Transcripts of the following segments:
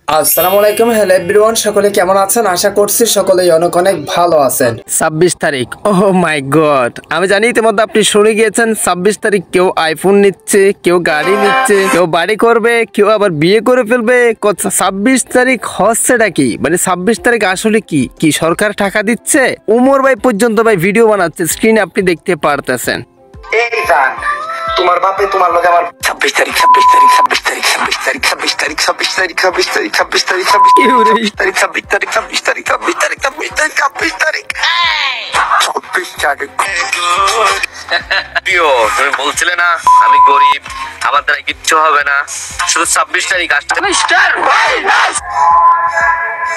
আসসালামু আলাইকুম, hello everyone, সকলে কেমন আছেন? আশা করছি সকলেই অনেক অনেক ভালো আছেন। 26 তারিখ, ওহ মাই গড, আমি জানি ইতিমধ্যে আপনি শুনে গিয়েছেন 26 তারিখ কেউ আইফোন নিচ্ছে, কেউ গাড়ি নিচ্ছে, কেউ বাড়ি করবে, কেউ আবার বিয়ে করে ফেলবে। 26 তারিখ হচ্ছেটা কি? মানে 26 তারিখ আসলে কি কি সরকার টাকা দিচ্ছে? উমর ভাই পর্যন্ত ভাই ভিডিও বানাচ্ছে, স্ক্রিনে আপনি দেখতে পারতেছেন। এই গান তোমার বাপে তোমার লগে আমার 26 তারিখ 26 তারিখ 26 তারিখ 26 তারিখ 26 তারিখ 26 তারিখ 26 তারিখ 26 তারিখ 26 তারিখ 26 তারিখ 26 তারিখ 26 তারিখ 26 তারিখ 26 তারিখ 26 তারিখ প্রিয়, তুমি বলছিলে না আমি গরিব, আমার দ্বারা কিচ্ছু হবে না, শুধু 26 তারিখ আসতে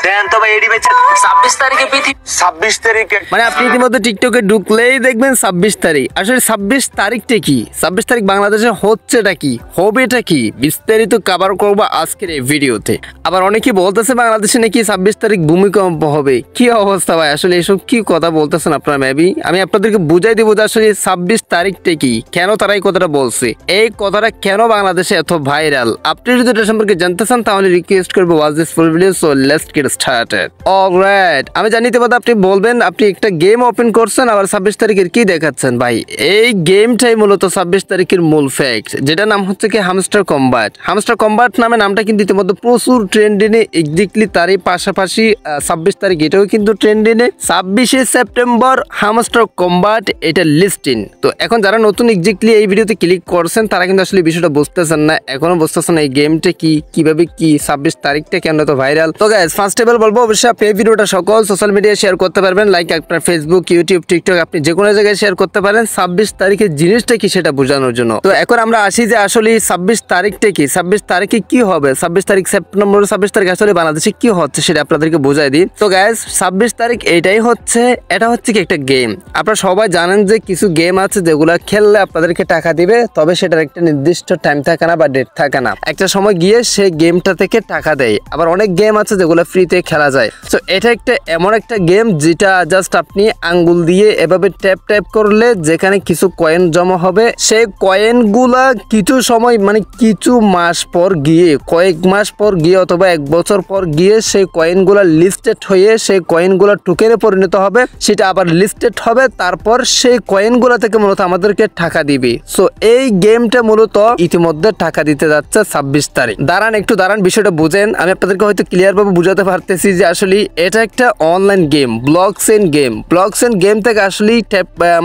দেন তো ভাই। এডি বেচে 26 তারিখে পৃথিবী 26 তারিখে মানে আপনি ইতিমধ্যে টিকটকে ঢুকলেই দেখবেন 26 তারিখ। আসলে 26 তারিখটা কি? 26 তারিখ বাংলাদেশে হচ্ছেটা কি, হবেটা কি, বিস্তারিত কভার করবো আজকের এই ভিডিওতে। আবার অনেকে বলতেছে বাংলাদেশে নাকি 26 তারিখ ভূমিকম্প হবে। কি অবস্থা ভাই, আসলে এসব কি কথা বলতেছেন আপনারা? মেবি আমি আপনাদেরকে বুঝাই দিব যে আসলে 26 তারিখটা কি, কেন তারা এই কথাটা বলছে, এই কথাটা কেন বাংলাদেশে এত ভাইরাল। আপনি যদি এটা সম্পর্কে জানতে চান তাহলে রিকোয়েস্ট করবো watch this full video. So let's get started. Alright, আমি জানি তো আপনি বলবেন আপনি একটা গেম ওপেন করছেন আবার 26 তারিখের কি দেখাচ্ছেন। ভাই এই গেমটাই মূলত 26 তারিখের মূল ফ্যাক্ট, যেটা নাম হচ্ছে কি হামস্টার কম্বাট। হামস্টার কম্বাট নামে নামটা কিন্তু ইতিমধ্যে প্রচুর ট্রেন্ডিনে। এক্স্যাক্টলি তারই পাশাপাশি 26 তারিখ এটাও কিন্তু ট্রেন্ডিনে। 26শে সেপ্টেম্বর হামস্টার কম্বাট এটা লিস্টিং। তো এখন যারা নতুন এক্স্যাক্টলি এই ভিডিওতে ক্লিক করছেন তারা কিন্তু আসলে বিষয়টা বুঝতেছেন না, এখনো বুঝতেছেন না এই গেমটা কি, কিভাবে কি, 26 তারিখটা কেন তো ভাইরাল। তো গাইস ফার্স্ট অফ অল বলবো অবশ্যই আপনি এই ভিডিওটা সকল সোশ্যাল মিডিয়ায় শেয়ার করতে পারবেন, লাইক আপনার ফেসবুক, ইউটিউব, টিকটক, আপনি যে কোনো জায়গায় শেয়ার করতে পারেন 26 তারিখের জিনিসটা কি সেটা বোঝানোর জন্য। তো এখন আমরা আসি যে আসলে 26 তারিখটা কি, 26 তারিখে কি হবে, 26 তারিখ সেপ্টেম্বর, 26 তারিখ আসলে বাংলাদেশে কি হচ্ছে সেটা আপনাদেরকে বোঝাই দিই। তো গাইস 26 তারিখ এটাই হচ্ছে, এটা হচ্ছে কি একটা গেম। আপনারা সবাই জানেন যে কিছু গেম আছে যেগুলো খেললে আপনাদেরকে টাকা দিবে, তবে সেটার একটা নির্দিষ্ট টাইম থাকে না বা ডেট থাকে না, একটা সময় গিয়ে সেই গেমটা থেকে টাকা দেয়। আবার অনেক গেম আছে যেগুলো ফ্রিতে খেলা যায়। তো এটা একটা এমন একটা গেম যেটা জাস্ট আপনি আঙ্গুল দিয়ে এভাবে ট্যাপ ট্যাপ করলে যেখানে কিছু কয়েন জমা হবে, সেই কয়েনগুলা কিছু সময় মানে কিছু মাস পর গিয়ে, কয়েক মাস পর গিয়ে অথবা এক বছর পর গিয়ে সেই কয়েনগুলা লিস্টেড হয়ে সেই কয়েনগুলা টোকেনে পরিণত হবে, সেটা আবার লিস্টেড হবে, তারপর সেই কয়েনগুলা থেকে মূলত আমাদেরকে টাকা দিবে। সো এই গেমটা মূলত ইতিমধ্যে টাকা দিতে যাচ্ছে 26 তারিখ। দাঁড়ান একটু দাঁড়ান, বিষয়টা বুঝেন। আমি আপনাদেরকে হয়তো ক্লিয়ার ভাবে বুঝাতে পারতেছি যে আসলে এটা একটা online game, blockchain game. Blockchain game থেকে আসলে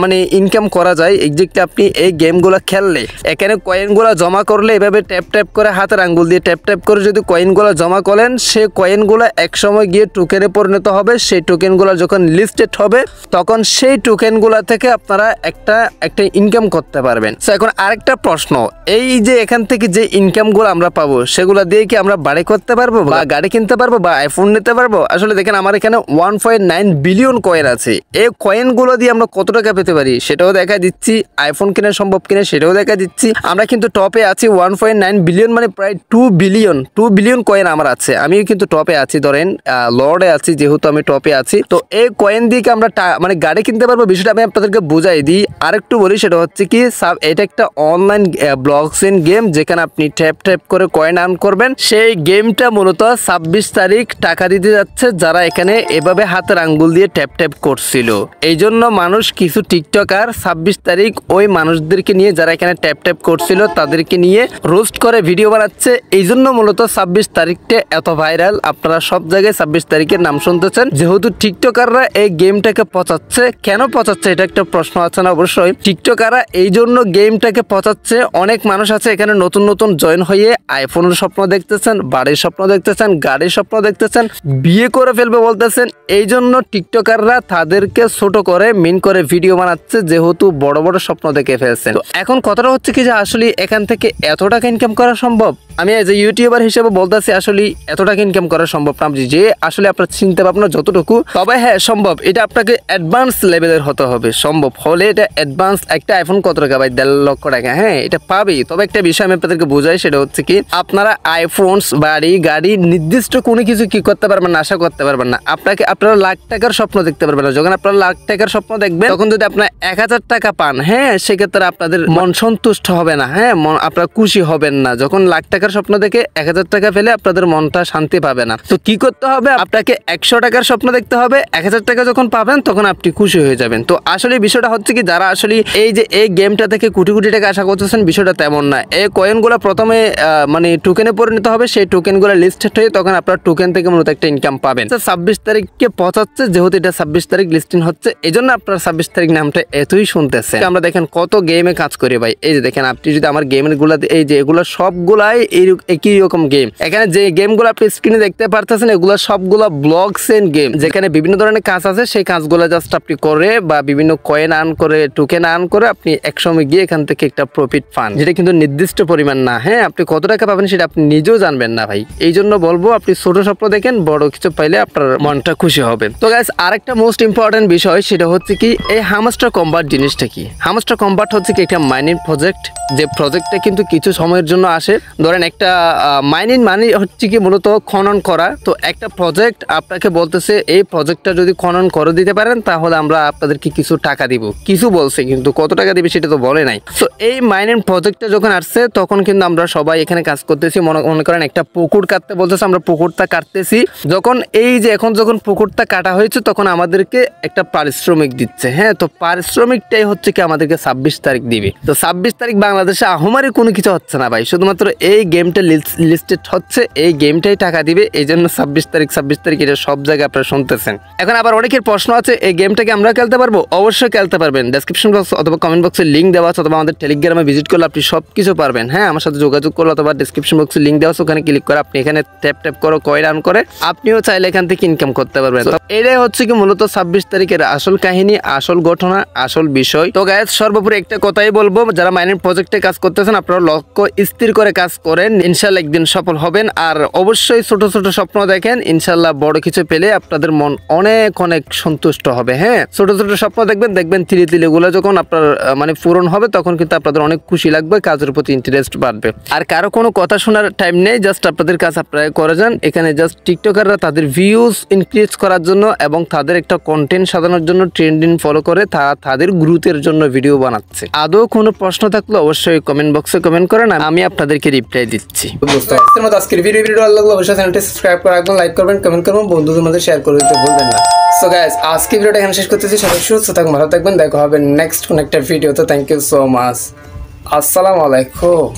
মানে ইনকাম করা যায়। এক্স্যাক্টলি আপনি এই গেমগুলো খেললে এখানে কয়েনগুলো জমা করলে এভাবে ট্যাপ ট্যাপ করে হাতের আঙ্গুল দিয়ে ট্যাপ ট্যাপ করে যদি কয়েনগুলো জমা করেন, সেই কয়েনগুলো এক সময় গিয়ে টোকেনে পরিণত হবে। সেই টোকেনগুলো যখন লিস্টেড হবে তখন সেই টোকেনগুলো থেকে আপনারা একটা ইনকাম করতে পারবেন। সো এখন আরেকটা প্রশ্ন, এই যে এখান থেকে যে ইনকামগুলো আমরা পাবো সেগুলো দিয়ে কি আমরা বাড়ি করতে পারবো বা গাড়ি কিনতে পারবো বা আইফোন নিতে পারবো? আসলে দেখেন আমার এখানে 1.9 বিলিয়ন কয়েন আছে। এই কয়েনগুলো দিয়ে আমরা কত টাকা পেতে পারি সেটাও দেখা দিচ্ছি, আইফোন কেনা সম্ভব কিনা সেটাও দেখা দিচ্ছি। আমরা কিন্তু টপে আছি 1.9 বিলিয়ন, মানে প্রায় 2 বিলিয়ন কয়েন আমার আছে। আমিও কিন্তু টপে আছি, ধরেন লর্ডে আছি, যেহেতু আমি টপে আছি। তো এই কয়েন দিয়ে আমরা মানে গাড়ি কিনতে পারবো। বিষয়টা আমি আপনাদেরকে বুঝাই দিই, আরেকটু বলি। সেটা হচ্ছে কি এটা একটা অনলাইন ব্লকচেইন গেম যেখানে আপনি ট্যাপ ট্যাপ করে কয়েন আর্ন করবেন। সেই গেমটা মূলত 26 তারিখ টাকা দিতে যাচ্ছে যারা এখানে এভাবে হাতের আঙ্গুল দিয়ে ট্যাপ ট্যাপ করছিল। এই জন্য মানুষ কিছু টিকটকার 26 তারিখ ওই মানুষদেরকে নিয়ে যারা এখানে ট্যাপ ট্যাপ করছিল তাদেরকে নিয়ে রোস্ট করে ভিডিও বানাচ্ছে। এই জন্য মূলত 26 তারিখটা এত ভাইরাল। আপনারা সব জায়গায় 26 তারিখের নাম শুনতেছেন, যেহেতু টিকটকাররা এই গেমটাকে পচাচ্ছে। কেন পচাচ্ছে এটা একটা প্রশ্ন আছে না? অবশ্যই টিকটকাররা এই জন্য গেমটাকে পচাচ্ছে। অনেক মানুষ আছে এখানে নতুন নতুন জয়েন হয়ে আইফোনের স্বপ্ন দেখতেছেন, বাড়ির স্বপ্ন দেখতেছেন, গাড়ির স্বপ্ন দেখতেছেন, বিয়ে করে ফেলবে বলতেছেন। এই জন্য টিকটকাররা তাদেরকে ছোট করে মিন করে ভিডিও বানাচ্ছে, যেহেতু বড় বড় স্বপ্ন দেখে ফেলছেন। এখন কথাটা হচ্ছে কি যে আসলে এখান থেকে এত টাকা ইনকাম করা সম্ভব? আমি এজ এ ইউটিউবার হিসেবে বলতেছি আসলে এত টাকা ইনকাম করা সম্ভব না, যে আসলে আপনার চিন্তা ভাবনা যতটুকু, তবে হ্যাঁ সম্ভব। এটা আপনাকে অ্যাডভান্স লেভেলের হতে হবে। সম্ভব হলে এটা অ্যাডভান্স। একটা আইফোন কত টাকা ভাই? 1.5 লক্ষ টাকা। হ্যাঁ এটা পাবেই, তবে একটা বিষয় আমি আপনাদেরকে বোঝাই, সেটা হচ্ছে কি আপনারা আইফোনস, বাড়ি, গাড়ি নির্দিষ্ট কোনো কিছু কি করতে পারবেন না, আশা করতে পারবেন না। না, আপনারা লাখ টাকার স্বপ্ন দেখতে পারবেন না। যখন আপনারা লাখ টাকার স্বপ্ন দেখবেন তখন যদি আপনার 1000 টাকা পান, হ্যাঁ সেক্ষেত্রে আপনাদের মন সন্তুষ্ট হবে না, হ্যাঁ আপনারা খুশি হবেন না। যখন লাখ টাকার স্বপ্ন দেখে 1000 টাকা পেলে আপনাদের মনটা শান্তি পাবে না। তো কি করতে হবে, আপনাকে 100 টাকার স্বপ্ন দেখতে হবে, 1000 টাকা যখন পাবেন তখন আপনি খুশি হয়ে যাবেন। তো আসলে বিষয়টা হচ্ছে কি, যারা আসলে এই গেমটা থেকে কোটি কোটি টাকা আশা করতেছেন, বিষয়টা তেমন না। এই কয়েনগুলো প্রথমে মানে টোকেনে পরিণত হবে, সেই টোকেনগুলো লিস্টেড হয়ে তখন আপনার টোকেন থেকে মূলত একটা ইনকাম পাবেন। 26 তারিখকে পৌঁছাচ্ছে, যেহেতু এটা 26 তারিখ লিস্টিং হচ্ছে, এই জন্য আপনার 26 তারিখ নামটা এতই শুনতেছে। আমরা দেখেন কত গেমে কাজ করি ভাই। এই যে দেখেন, আপনি যদি আমার গেমের গুলা, এই যে এগুলো সবগুলাই একই রকম গেম। এখানে যে গেমগুলো আপনি স্ক্রিনে দেখতে পারতেছেন, এগুলো সবগুলো ব্লকস এন্ড গেম, যেখানে বিভিন্ন ধরনের কাজ আছে। সেই কাজগুলো জাস্ট আপনি করে বা বিভিন্ন কয়েন আর্ন করে, টোকেন আর্ন করে আপনি একসময় গিয়ে এখান থেকে একটা প্রফিট পান, যেটা কিন্তু নির্দিষ্ট পরিমাণ না। হ্যাঁ, আপনি কত টাকা পাবেন সেটা আপনি নিজেও জানবেন না ভাই। এই জন্য বলবো, আপনি ছোট স্বপ্ন দেখেন, বড় কিছু পাইলে আপনার মনটা খুশি হবে। তো গাইস, আরেকটা মোস্ট ইম্পর্টেন্ট বিষয়, সেটা হচ্ছে কি, এই হামস্টার কম্বাট জিনিসটা কি। হামস্টার কম্বাট হচ্ছে কি একটা মাইনিং প্রজেক্ট, যে প্রজেক্টটা কিন্তু কিছু সময়ের জন্য আসে। ধরেন একটা মাইনিং মানে হচ্ছে কি মূলত খনন করা। তো একটা প্রজেক্ট আপনাকে বলতেছে, এই প্রজেক্টটা যদি খনন করে দিতে পারেন তাহলে আমরা আপনাদেরকে কিছু টাকা দিব। কিছু বলছে, কিন্তু কত টাকা দিবে সেটা তো বলে নাই। তো এই মাইনিং প্রজেক্টটা যখন আসছে তখন কিন্তু আমরা সবাই এখানে কাজ করতেছি। মনে করেন একটা পুকুর কাটতে বলতেছে, আমরা পুকুরটা কাটতেছি। যখন এখন যখন পুকুরটা কাটা হয়েছে তখন আমাদেরকে একটা পারিশ্রমিক দিচ্ছে। হ্যাঁ, তো পারিশ্রমিকটাই হচ্ছে কি আমাদেরকে 26 তারিখ দিবে। তো 26 তারিখ বাংলাদেশে আহমারি কোনো কিছু হচ্ছে না ভাই, শুধুমাত্র এই গেমটা লিস্টেড হচ্ছে, এই গেমটাই টাকা দিবে। এই জন্য 26 তারিখ এটা সব জায়গায় আপনারা শুনতেছেন। এখন আবার অনেকের প্রশ্ন আছে, এই গেমটাকে আমরা খেলতে পারবো? অবশ্যই খেলতে পারবেন। ডেসক্রিপশন বক্স অথবা কমেন্ট বক্সে লিঙ্ক দেওয়া আছে, অথবা আমাদের টেলিগ্রামে ভিজিট করলে আপনি সব কিছু পারবেন। হ্যাঁ, আমার সাথে যোগাযোগ করলে, অথবা ডেসক্রিপশন বক্সে লিঙ্ক দেওয়া আছে, ওখানে ক্লিক করে আপনি এখানে ট্যাপ করো, কয়েন আর্ন করে আপনিও চাইলে এখান থেকে ইনকাম করতে পারবেন। এটাই হচ্ছে কি মূলত 26 তারিখের আসল কাহিনী, আসল ঘটনা, আসল বিষয়। তো গাইস, সর্বোপরি একটা কথাই বলবো, যারা মাইনিং প্রজেক্টে কাজ করতেছেন, আপনারা লক্ষ্য স্থির করে কাজ করেন, ইনশাল্লাহ একদিন সফল হবেন। আর অবশ্যই ছোট ছোট স্বপ্ন দেখেন, ইনশাল্লাহ বড় কিছু পেলে আপনাদের মন অনেক অনেক সন্তুষ্ট হবে। হ্যাঁ, ছোট ছোট স্বপ্ন দেখবেন ধীরে গুলো যখন আপনার মানে পূরণ হবে তখন কিন্তু আপনাদের অনেক খুশি লাগবে, কাজের প্রতি ইন্টারেস্ট বাড়বে। আর কারো কোনো কথা শোনার টাইম নেই, জাস্ট আপনাদের কাজ আপনারা করে যান। এখানে জাস্ট টিকটকাররা তাদের ভিউজ ইনক্রিজ করার জন্য এবং তাদের একটা কন্টেন্ট সাজানোর জন্য ট্রেন্ডিং ফলো করে তাদের গ্রোথের জন্য ভিডিও বানাচ্ছে। আদৌ কোনো প্রশ্ন থাকলে অবশ্যই কমেন্ট বক্সে কমেন্ট করেন, আমি আপনাদেরকে রিপ্লাই দিচ্ছি। আজকের ভিডিও ভালো লাগলে অবশ্যই চ্যানেলটি সাবস্ক্রাইব করে রাখবেন, লাইক করবেন, কমেন্ট করবেন, বন্ধুদের মধ্যে শেয়ার করে দিতে ভুলবেন না। সো গাইস, আজকে ভিডিওটা এখানে শেষ করতেছি। সবাই সুস্থ থাকবেন, ভালো থাকবেন, দেখা হবে নেক্সট কোন একটা ভিডিওতে। Thank you so much. আসসালামু আলাইকুম।